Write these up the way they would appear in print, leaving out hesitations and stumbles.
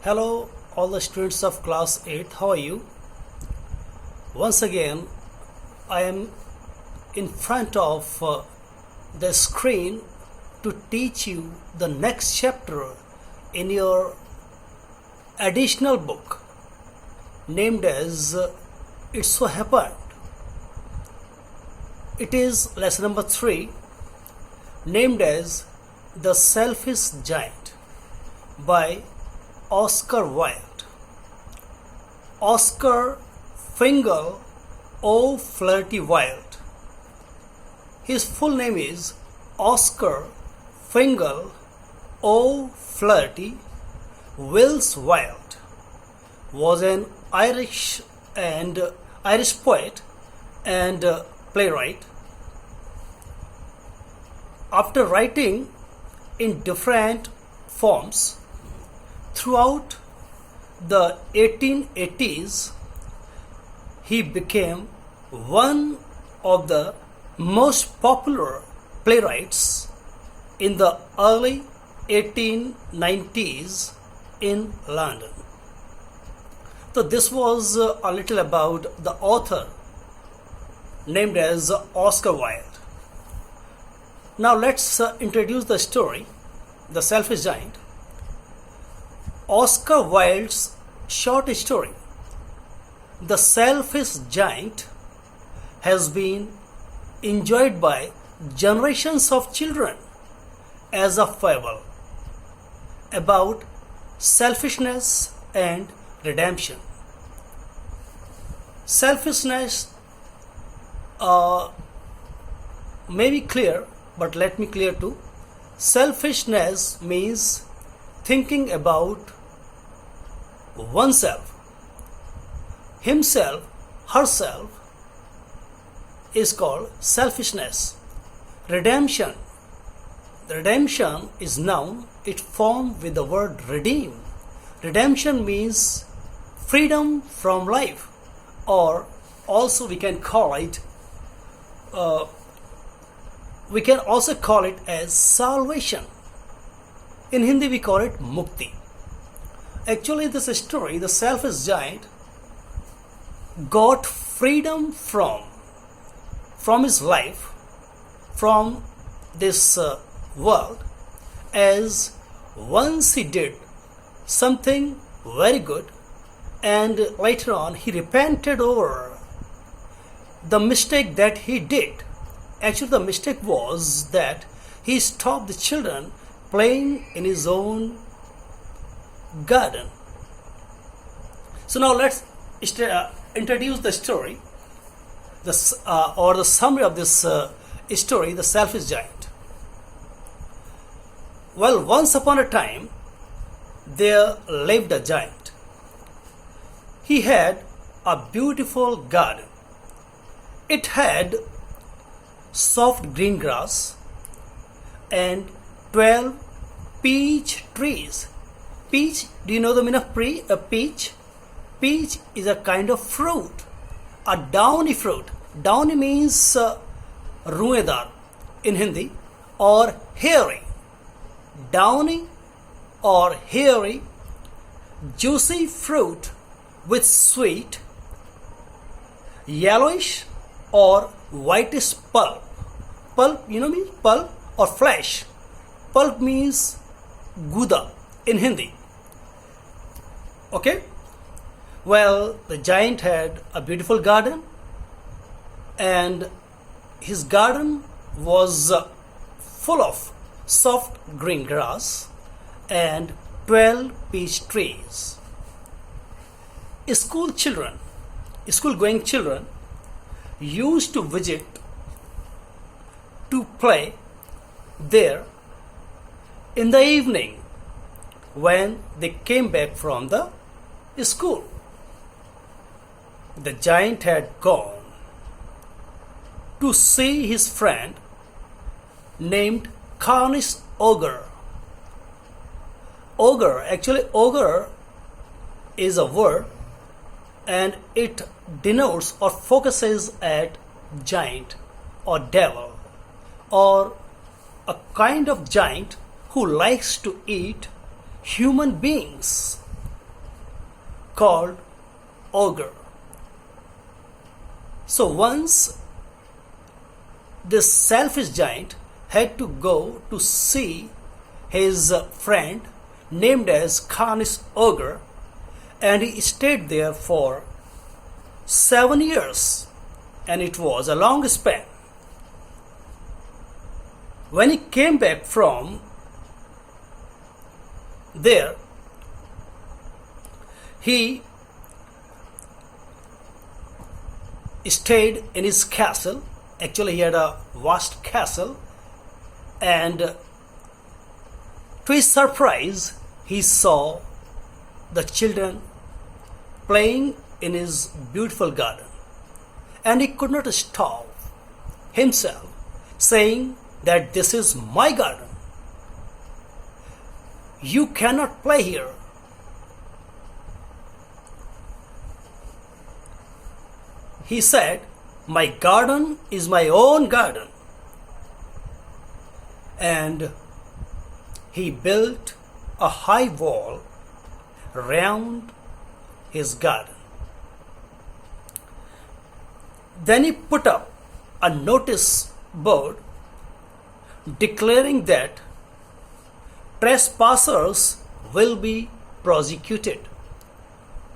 Hello, all the students of class 8. How are you? Once again, I am in front of the screen to teach you the next chapter in your additional book named as It So Happened. It is lesson number 3 named as The Selfish Giant by Oscar Wilde. Oscar Fingal O. Flirty Wilde. His full name is Oscar Fingal O. Flirty Wills Wilde. Was an Irish poet and playwright. After writing in different forms throughout the 1880s, he became one of the most popular playwrights in the early 1890s in London. So this was a little about the author named as Oscar Wilde. Now let's introduce the story, The Selfish Giant. Oscar Wilde's short story, The Selfish Giant, has been enjoyed by generations of children as a fable about selfishness and redemption. Selfishness may be clear, but let me clear too. Selfishness means thinking about oneself, himself, herself is called selfishness. Redemption. Redemption is noun. It formed with the word redeem. Redemption means freedom from life, or also we can call it as salvation. In Hindi we call it mukti. Actually, this story, the selfish giant, got freedom from his life, from this world, as once he did something very good, and later on he repented over the mistake that he did. Actually, the mistake was that he stopped the children playing in his own garden. So now let's introduce the story, or the summary of this story, The Selfish Giant. Well, once upon a time, there lived a giant. He had a beautiful garden. It had soft green grass and 12 peach trees. Peach, do you know the meaning of peach? Peach is a kind of fruit, a downy fruit. Downy means ruedar in Hindi, or hairy. Downy or hairy, juicy fruit with sweet, yellowish or whitish pulp. Pulp, you know me? Pulp or flesh. Pulp means guda in Hindi. Okay? Well, the giant had a beautiful garden, and his garden was full of soft green grass and 12 peach trees. School-going children used to visit to play there in the evening when they came back from the school. The giant had gone to see his friend named Cornish Ogre. Ogre is a word, and it denotes or focuses at giant or devil, or a kind of giant who likes to eat human beings. called ogre. So once this selfish giant had to go to see his friend named as Khanis ogre, and he stayed there for 7 years, and it was a long span. When he came back from there, he stayed in his castle. Actually, he had a vast castle, and to his surprise, he saw the children playing in his beautiful garden, and he could not stop himself, saying that this is my garden. You cannot play here. He said, my garden is my own garden. And he built a high wall round his garden. Then he put up a notice board declaring that trespassers will be prosecuted.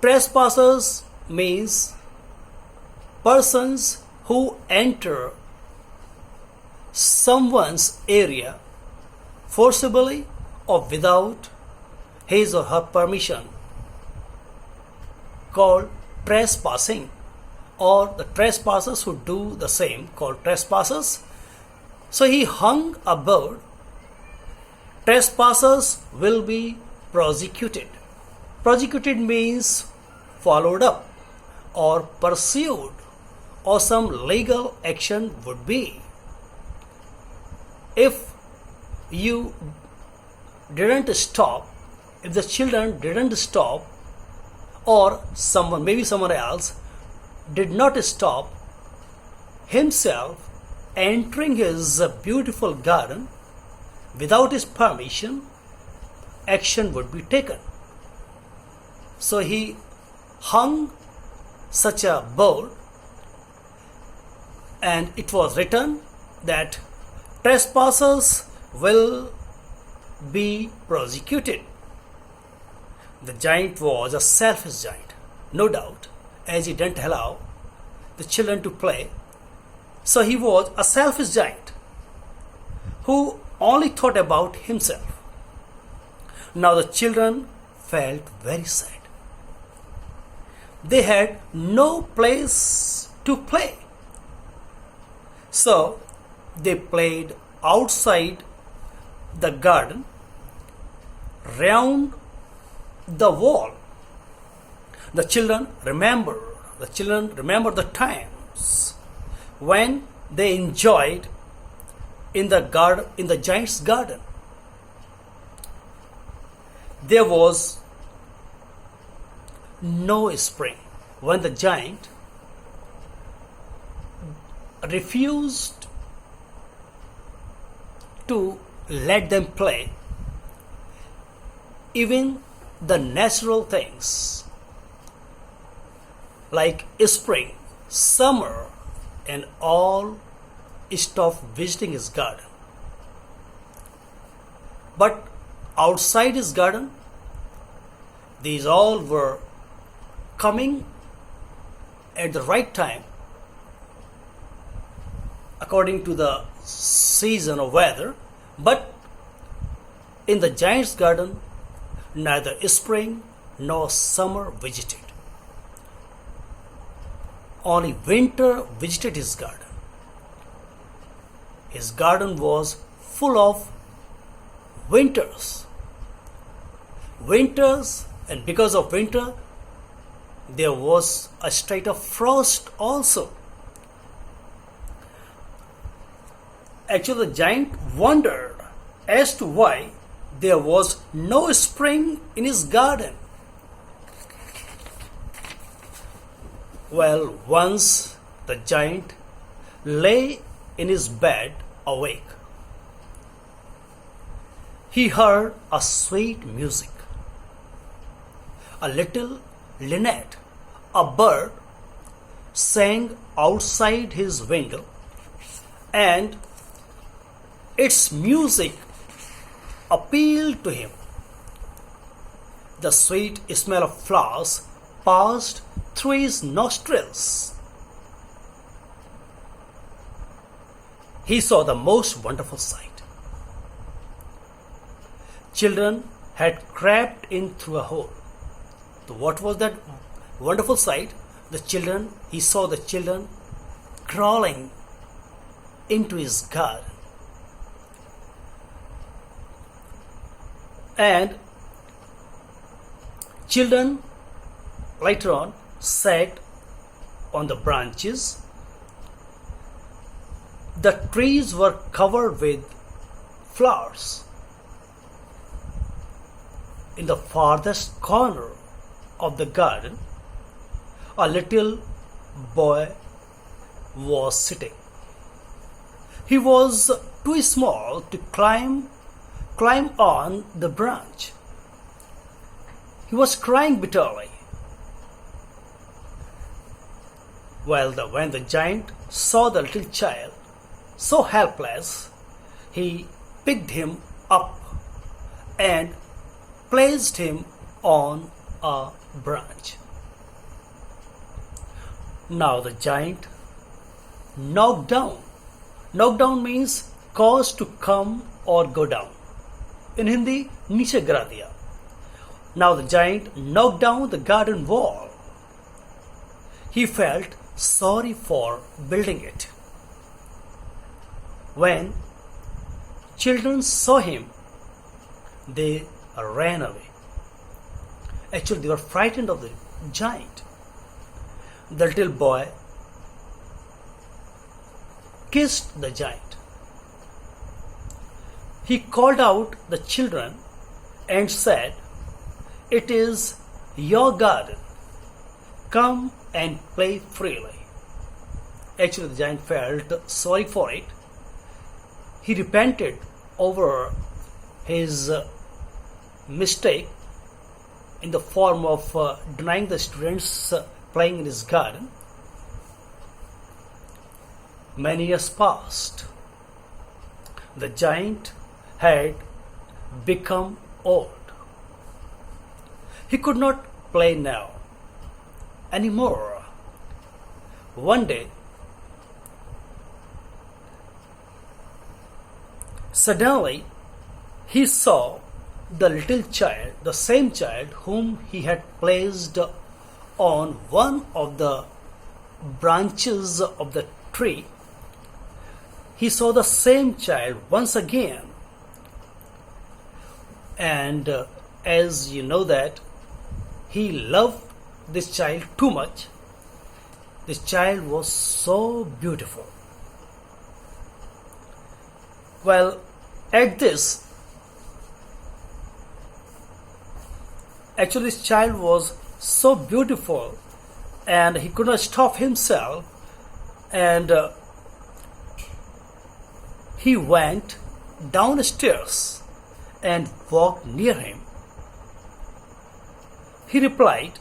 Trespassers means persons who enter someone's area forcibly or without his or her permission, called trespassing, or the trespassers who do the same, called trespassers. So he hung a board, trespassers will be prosecuted. Prosecuted means followed up or pursued, or some legal action would be. If you didn't stop, if the children didn't stop, or someone, maybe someone else, did not stop himself entering his beautiful garden without his permission, action would be taken. So he hung such a board, and it was written that trespassers will be prosecuted. The giant was a selfish giant, no doubt, as he didn't allow the children to play. So he was a selfish giant who only thought about himself. Now the children felt very sad. They had no place to play. So they played outside the garden, round the wall. The children remember the times when they enjoyed in the garden, in the giant's garden. There was no spring when the giant refused to let them play. Even the natural things like spring, summer, and all stopped visiting his garden. But outside his garden, these all were coming at the right time according to the season or weather. But in the giant's garden, neither spring nor summer visited. Only winter visited his garden. His garden was full of winters. And because of winter, there was a state of frost also. Actually, the giant wondered as to why there was no spring in his garden. Well, once the giant lay in his bed awake. He heard a sweet music. A little linnet, a bird, sang outside his window, and its music appealed to him. The sweet smell of flowers passed through his nostrils. He saw the most wonderful sight. Children had crept in through a hole. So what was that wonderful sight? He saw the children crawling into his garden. And children later on sat on the branches. The trees were covered with flowers. In the farthest corner of the garden, a little boy was sitting. He was too small to climb on the branch. He was crying bitterly. When the giant saw the little child so helpless, he picked him up and placed him on a branch. Now the giant knocked down. Knock down means cause to come or go down. In Hindi, niche gira diya. Now the giant knocked down the garden wall. He felt sorry for building it. When children saw him, they ran away. Actually, they were frightened of the giant. The little boy kissed the giant. He called out the children and said, "It is your garden. Come and play freely." Actually, the giant felt sorry for it. He repented over his mistake in the form of denying the students playing in his garden. Many years passed. The giant had become old. He could not play now anymore. One day, suddenly, he saw the little child, the same child whom he had placed on one of the branches of the tree. He saw the same child once again. And as you know that he loved this child too much. This child was so beautiful. At this, actually this child was so beautiful and he could not stop himself, and he went downstairs and walked near him. He replied.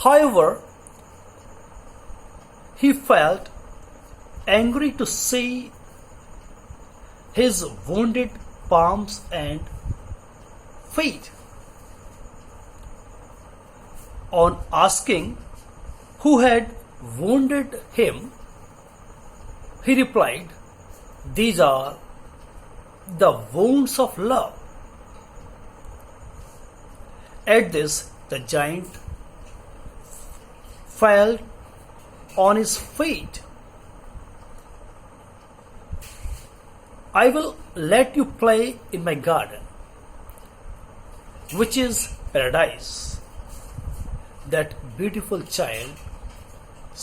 However, he felt angry to see his wounded palms and feet. On asking who had wounded him, he replied, "These are the wounds of love." At this, the giant fell on his feet. "I will let you play in my garden, which is paradise," that beautiful child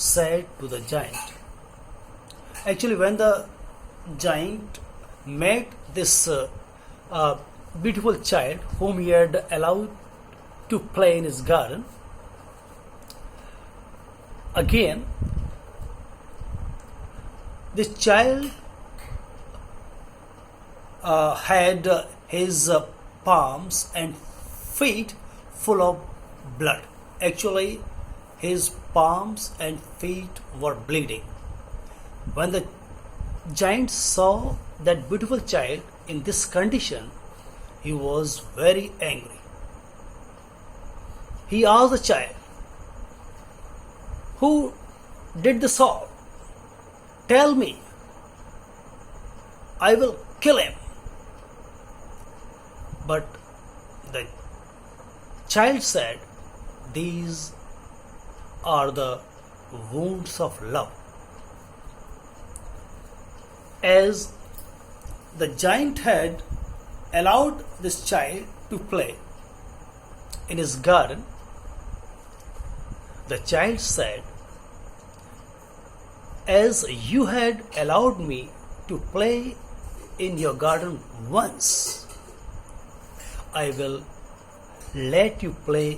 said to the giant. Actually, when the giant met this beautiful child whom he had allowed to play in his garden, again, this child had his palms and feet full of blood. Actually, his palms and feet were bleeding. When the giant saw that beautiful child in this condition, he was very angry. He asked the child, "Who did this all? Tell me. I will kill him." But the child said, "These are the wounds of love." As the giant had allowed this child to play in his garden, the child said, "As you had allowed me to play in your garden once, I will let you play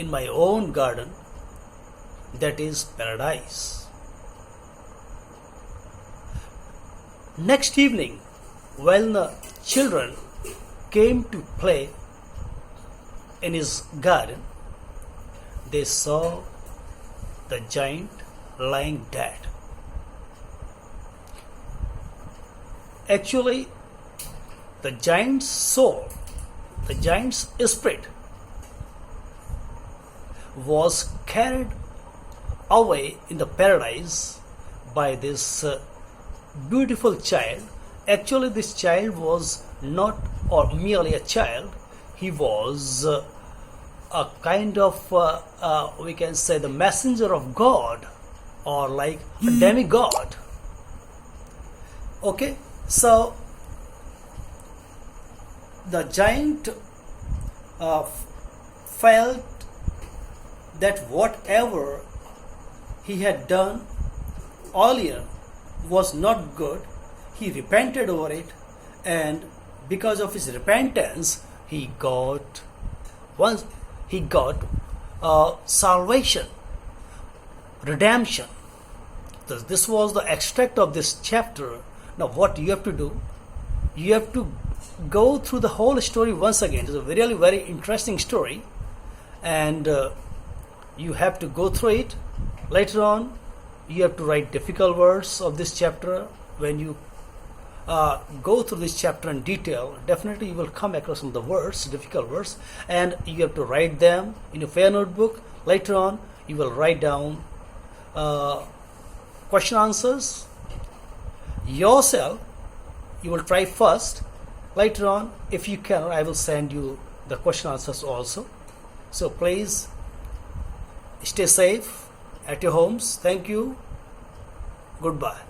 in my own garden, that is paradise." Next evening, when the children came to play in his garden, they saw the giant lying dead. Actually, the giant's soul, the giant's spirit, was carried away in the paradise by this beautiful child. Actually, this child was not or merely a child. He was a kind of we can say the messenger of God, or like a demigod. Okay, so the giant felt that whatever he had done earlier was not good. He repented over it, and because of his repentance, he got salvation, redemption. This was the extract of this chapter. Now, what you have to do? You have to go through the whole story once again. It's a really very interesting story, and you have to go through it. Later on, you have to write difficult words of this chapter. When you go through this chapter in detail, definitely you will come across some of the words, difficult words, and you have to write them in a fair notebook. Later on, you will write down question answers yourself. You will try first. Later on, if you can, I will send you the question answers also. So please stay safe at your homes. Thank you. Goodbye.